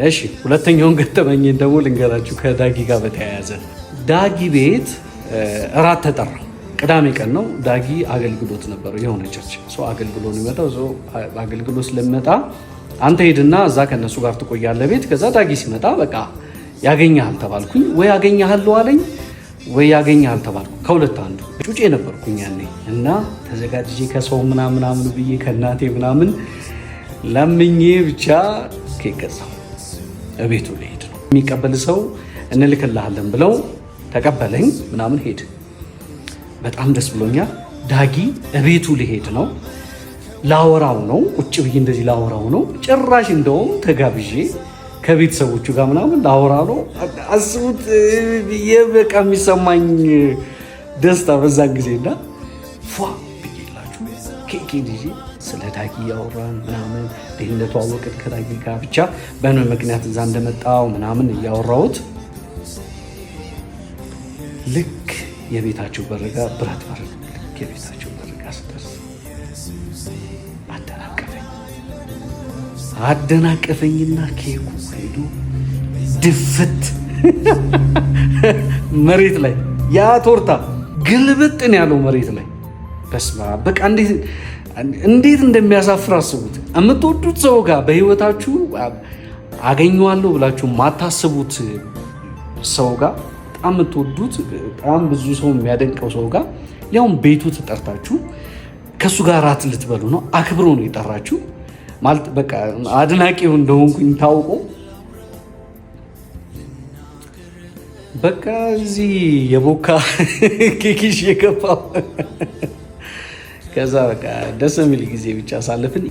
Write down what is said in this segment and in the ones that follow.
እሺ ሁለተኛውን ገጠመኝን ደግሞ ልንገራችሁ ከዳጊ ጋር በተያያዘ ዳጊ ቤት እራት ተጠራ። ቅዳሜ ቀን ነው። ዳጊ አገልግሎት ነበረው የሆነ ቸርች ሰው አገልግሎ ነው የመጣው። አገልግሎት ስለሚመጣ አንተ ሄድና እዛ ከነሱ ጋር ትቆያለህ ቤት። ከዛ ዳጊ ሲመጣ በቃ ያገኛል ተባልኩኝ። ወይ ያገኛል አለኝ ወይ ያገኛል ተባልኩ። ከሁለት አንዱ ጩጬ ነበርኩኝ ያኔ እና ተዘጋጅቼ ከሰው ምናምን ብዬ ከእናቴ ምናምን ለምኜ ብቻ ኬክ ገዛሁ። እቤቱ ልሄድ ነው የሚቀበል ሰው እንልክልሃለን ብለው ተቀበለኝ ምናምን ሄድ። በጣም ደስ ብሎኛል። ዳጊ እቤቱ ልሄድ ነው ላወራው ነው ቁጭ ብዬ እንደዚህ ላወራው ነው። ጭራሽ እንደውም ተጋብዤ ከቤተሰቦቹ ጋር ምናምን ላወራ ነው። አስቡት ብዬ በቃ የሚሰማኝ ደስታ በዛን ጊዜና ፏ ብዬላችሁ ኬክ ይዤ ስለ ዳጊ ያወራን ምናምን ደህንነቱ አወቅን ከዳጊ ጋር ብቻ በምን ምክንያት እዛ እንደመጣው ምናምን እያወራሁት ልክ የቤታቸው በርጋ ብረት በር ልክ የቤታቸው በርጋ ስደርስ አደናቀፈኝና ኬኩ ሄዱ ድፍት መሬት ላይ ያ ቶርታ ግልብጥን ያለው መሬት ላይ በስማ በቃ እንዴት እንደሚያሳፍር አስቡት። የምትወዱት ሰው ጋር በህይወታችሁ አገኘዋለሁ ብላችሁ ማታስቡት ሰው ጋር በጣም የምትወዱት በጣም ብዙ ሰው የሚያደንቀው ሰው ጋር ያውም ቤቱ ተጠርታችሁ ከሱ ጋር ራት ልትበሉ ነው። አክብሮ ነው የጠራችሁ ማለት በቃ አድናቂው እንደሆንኩኝ ታውቆ በቃ እዚህ የቦካ ኬክሽ የገባው ከዛ በቃ ደስ የሚል ጊዜ ብቻ አሳለፍን።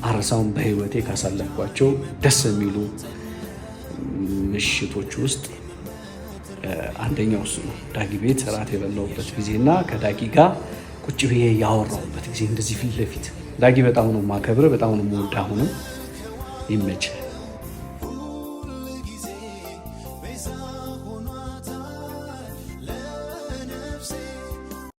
አረሳውን በህይወቴ ካሳለፍኳቸው ደስ የሚሉ ምሽቶች ውስጥ አንደኛው እሱ ነው። ዳጊ ቤት ራት የበላሁበት ጊዜና ከዳጊ ጋር ቁጭ ብዬ ያወራሁበት ጊዜ እንደዚህ ፊት ለፊት ዳጊ በጣም ነው የማከብር፣ በጣም ነው የምወድ። አሁንም ይመችህ።